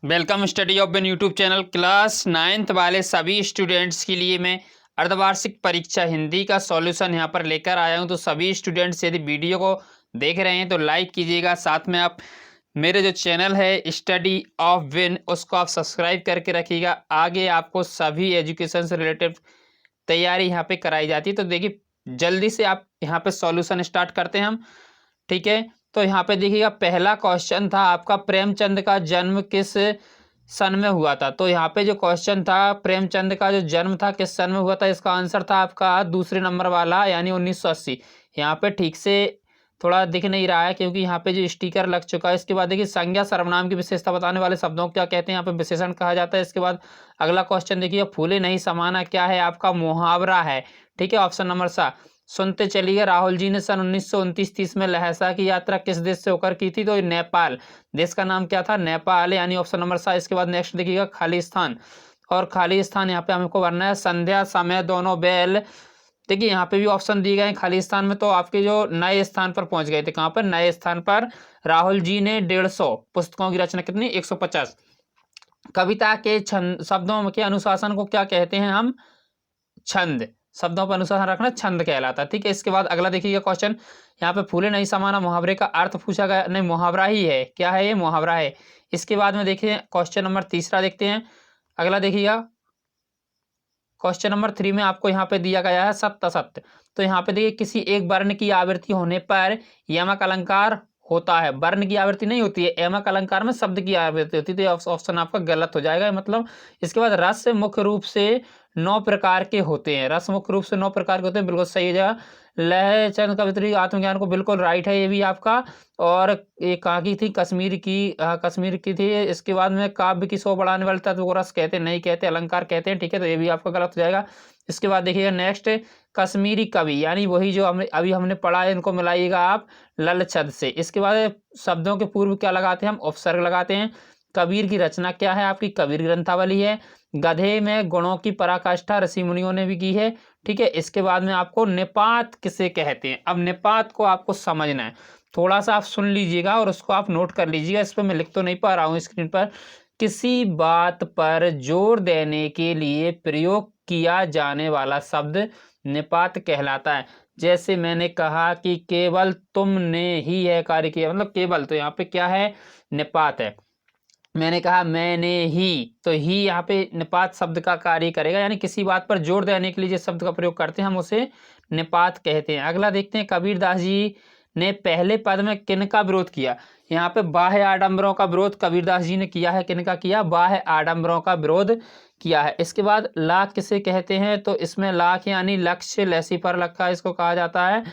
Welcome study of bin YouTube channel. Class 9th वाले सभी students के लिए मैं अर्धवार्षिक परीक्षा हिंदी का सॉल्यूशन यहां पर लेकर आया हूं। तो सभी स्टूडेंट्स यदि वीडियो को देख रहे हैं तो लाइक कीजिएगा, साथ में आप मेरे जो चैनल है स्टडी ऑफ विन उसको आप सब्सक्राइब करके रखिएगा। आगे आपको सभी एजुकेशन से रिलेटेड तैयारी यहाँ पे कराई जाती है। तो देखिए जल्दी से आप यहाँ पे सॉल्यूशन स्टार्ट करते हैं हम, ठीक है। तो यहाँ पे देखिएगा पहला क्वेश्चन था आपका, प्रेमचंद का जन्म किस सन में हुआ था। तो यहाँ पे जो क्वेश्चन था प्रेमचंद का जो जन्म था किस सन में हुआ था, इसका आंसर था आपका दूसरे नंबर वाला यानी 1980। यहाँ पे ठीक से थोड़ा दिख नहीं रहा है क्योंकि यहाँ पे जो स्टिकर लग चुका है। इसके बाद देखिए संज्ञा सर्वनाम की विशेषता बताने वाले शब्दों को क्या कहते हैं, यहाँ पे विशेषण कहा जाता है। इसके बाद अगला क्वेश्चन देखिए, फूले नहीं समाना क्या है, आपका मुहावरा है, ठीक है। ऑप्शन नंबर सा। सुनते चलिए, राहुल जी ने सन 1929-30 में लहसा की यात्रा किस देश से होकर की थी, तो नेपाल। देश का नाम क्या था, नेपाल, यानी ऑप्शन नंबर सा। इसके बाद नेक्स्ट देखिएगा खालिस्तान, और खालिस्तान यहाँ पे हमको भरना है संध्या समय दोनों बैल। देखिए यहाँ पे भी ऑप्शन दिए गए हैं खालिस्तान में, तो आपके जो नए स्थान पर पहुंच गए थे, कहाँ पर, नए स्थान पर। राहुल जी ने 150 पुस्तकों की रचना, कितनी, 150। कविता के छंद शब्दों के अनुशासन को क्या कहते हैं हम, छंद। शब्दों पर अनुशासन रखना छंद कहलाता है, ठीक है। इसके बाद अगला देखिएगा क्वेश्चन, यहाँ पे फूले नहीं समाना मुहावरे का अर्थ पूछा गया, नहीं मुहावरा ही है, क्या है ये, मुहावरा है। इसके बाद में देखिए क्वेश्चन नंबर तीसरा देखते हैं। अगला देखिएगा क्वेश्चन नंबर 3 में आपको यहाँ पे दिया गया है सत्य असत्य। तो यहाँ पे देखिए किसी एक वर्ण की आवृत्ति होने पर यमक अलंकार होता है, वर्ण की आवृत्ति नहीं होती है, यमक अलंकार में शब्द की आवृत्ति होती है। तो ये ऑप्शन आपका गलत हो जाएगा, मतलब। इसके बाद रस मुख्य रूप से 9 प्रकार के होते हैं, रस मुख्य रूप से 9 प्रकार के होते हैं, बिल्कुल सही जगह। लय चंद कवित्री आत्मज्ञान को बिल्कुल राइट है ये भी आपका। और ये कहाँ की थी, कश्मीर की, कश्मीर की थी। इसके बाद में काव्य की शोभा बढ़ाने वाले तत्व को रस कहते हैं, नहीं कहते, अलंकार कहते हैं, ठीक है। तो ये भी आपका गलत हो जाएगा। इसके बाद देखिएगा नेक्स्ट, कश्मीरी कवि यानी वही जो हमने पढ़ा है, इनको मिलाइएगा आप लल छद से। इसके बाद शब्दों के पूर्व क्या लगाते हैं हम, उपसर्ग लगाते हैं। कबीर की रचना क्या है आपकी, कबीर ग्रंथावली है। गधे में गुणों की पराकाष्ठा ऋषि मुनियों ने भी की है, ठीक है। इसके बाद में आपको निपात किसे कहते हैं, अब निपात को आपको समझना है, थोड़ा सा आप सुन लीजिएगा और उसको आप नोट कर लीजिएगा। इस पर मैं लिख तो नहीं पा रहा हूँ स्क्रीन पर। किसी बात पर जोर देने के लिए प्रयोग किया जाने वाला शब्द निपात कहलाता है। जैसे मैंने कहा कि केवल तुमने ही यह कार्य किया, मतलब केवल, तो यहाँ पे क्या है, निपात है। मैंने कहा मैंने ही, तो ही यहाँ पे निपात शब्द का कार्य करेगा, यानी किसी बात पर जोर देने के लिए जिस शब्द का प्रयोग करते हैं हम उसे निपात कहते हैं। अगला देखते हैं, कबीरदास जी ने पहले पद में किनका विरोध किया। यहाँ पे बाह्य आडंबरों का विरोध कबीरदास जी ने किया है, किनका किया, बाह्य आडंबरों का विरोध किया है। इसके बाद लाख किसे कहते हैं, तो इसमें लाख यानी लक्ष्य लैसी पर लखा इसको कहा जाता है,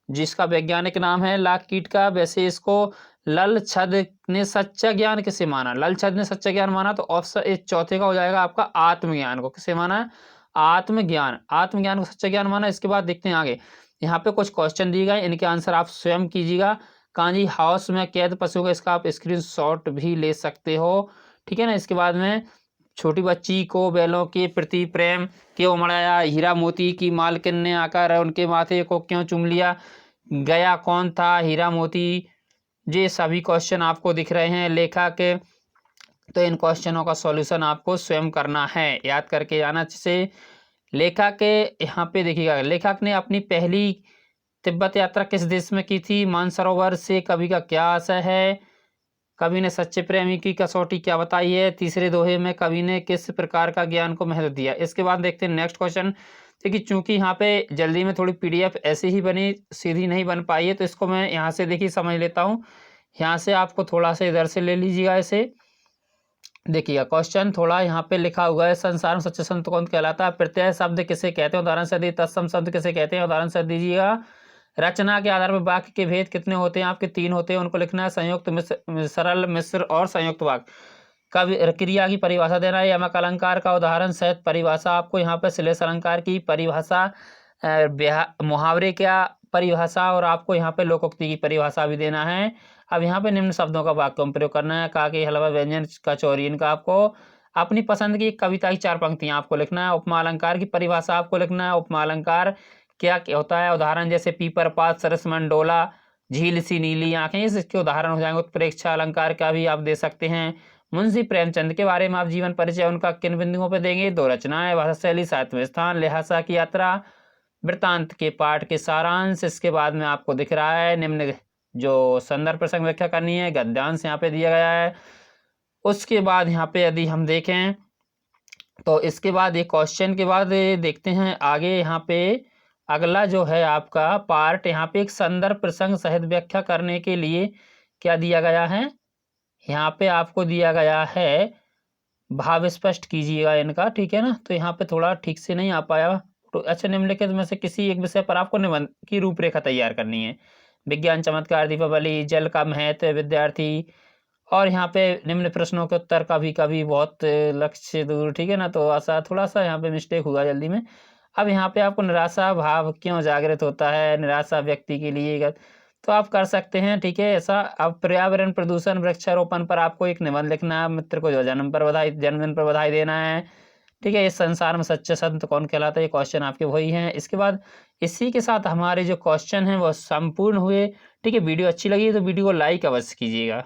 जिसका वैज्ञानिक नाम है लाख कीट का। वैसे इसको लल छद ने सच्चा ज्ञान किसे माना, लल छद ने सच्चा ज्ञान माना, तो ऑप्शन इस चौथे का हो जाएगा आपका आत्मज्ञान को किसे माना है, आत्मज्ञान, आत्मज्ञान को सच्चा ज्ञान माना। इसके बाद देखते हैं आगे, यहाँ पे कुछ क्वेश्चन दिए गए, इनके आंसर आप स्वयं कीजिएगा। कांजी हाउस में कैद पशुओं का, इसका आप स्क्रीनशॉट भी ले सकते हो, ठीक है ना। इसके बाद में छोटी बच्ची को बैलों के प्रति प्रेम क्यों उमड़ाया, हीरा मोती की मालकिन ने आकर उनके माथे को क्यों चूम लिया, गया कौन था हीरा मोती। ये सभी क्वेश्चन आपको दिख रहे हैं लेखक के, तो इन क्वेश्चनों का सॉल्यूशन आपको स्वयं करना है, याद करके जाना। जैसे लेखक के यहाँ पे देखिएगा, लेखक ने अपनी पहली तिब्बत यात्रा किस देश में की थी, मानसरोवर से कवि का क्या आशय है, कवि ने सच्चे प्रेमी की कसौटी क्या बताई है, तीसरे दोहे में कवि ने किस प्रकार का ज्ञान को महत्व दिया। इसके बाद देखते हैं नेक्स्ट क्वेश्चन। देखिए चूंकि यहाँ पे जल्दी में थोड़ी पीडीएफ ऐसी ही बनी, सीधी नहीं बन पाई है, तो इसको मैं यहाँ से देखिए समझ लेता हूँ। यहाँ से आपको थोड़ा सा इधर से ले लीजिएगा इसे, देखिएगा क्वेश्चन थोड़ा यहाँ पे लिखा हुआ है, संसार में सच्चे संत कौन कहलाता है, प्रत्यय शब्द किसे कहते हैं, उदाहरण से दीजिए, तत्सम शब्द किसे कहते हैं, उदाहरण से दीजिएगा। रचना के आधार पर वाक्य के भेद कितने होते हैं, आपके 3 होते हैं, उनको लिखना है। संयुक्त मिश्र, सरल मिश्र और संयुक्त वाक्य। कवि क्रिया की परिभाषा देना है, यमक अलंकार का उदाहरण सहित परिभाषा, आपको यहाँ पे श्लेष अलंकार की परिभाषा, मुहावरे क्या परिभाषा, और आपको यहाँ पे लोकोक्ति की परिभाषा भी देना है। अब यहाँ पे निम्न शब्दों का वाक्य में प्रयोग करना है, काके हलवा व्यंजन कचौरी, इनका आपको अपनी पसंद की कविता की 4 पंक्तियां आपको लिखना है। उपमा अलंकार की परिभाषा आपको लिखना है, उपमा अलंकार क्या होता है, उदाहरण जैसे पीपर पात सरस मंडोला, झील सी नीली आंखें, इसके उदाहरण हो जाएंगे। उत्प्रेक्षा अलंकार का भी आप दे सकते हैं, मुंशी प्रेमचंद के बारे में आप जीवन परिचय उनका किन बिंदुओं पर देंगे? 2 रचनाएं, भाषा शैली, साहित्य में स्थान, ल्हासा की यात्रा, वृत्तांत के पाठ के सारांश। इसके बाद में आपको दिख रहा है निम्न जो संदर्भ प्रसंग व्याख्या करनी है, गद्यांश यहाँ पे दिया गया है। उसके बाद यहाँ पे यदि हम देखें तो इसके बाद एक क्वेश्चन के बाद देखते हैं आगे। यहाँ पे अगला जो है आपका पार्ट, यहाँ पे एक संदर्भ प्रसंग सहित व्याख्या करने के लिए क्या दिया गया है? यहाँ पे आपको दिया गया है भाव स्पष्ट कीजिएगा इनका, ठीक है ना। तो यहाँ पे थोड़ा ठीक से नहीं आ पाया। तो अच्छा, निम्नलिखित में से किसी एक विषय पर आपको निबंध की रूपरेखा तैयार करनी है। विज्ञान, चमत्कार, दीपावली, जल का महत्व, विद्यार्थी, और यहाँ पे निम्न प्रश्नों के उत्तर कभी कभी बहुत लक्ष्य दूर, ठीक है ना। तो ऐसा थोड़ा सा यहाँ पे मिस्टेक हुआ जल्दी में। अब यहाँ पे आपको निराशा भाव क्यों जागृत होता है, निराशा व्यक्ति के लिए, तो आप कर सकते हैं, ठीक है ऐसा। अब पर्यावरण प्रदूषण वृक्षारोपण पर आपको एक निबंध लिखना है। मित्र को जो जन्मदिन पर बधाई देना है, ठीक है। इस संसार में सच्चे संत कौन कहलाता है, ये क्वेश्चन आपके वही हैं। इसके बाद इसी के साथ हमारे जो क्वेश्चन हैं वो संपूर्ण हुए, ठीक है। वीडियो अच्छी लगी तो वीडियो को लाइक अवश्य कीजिएगा।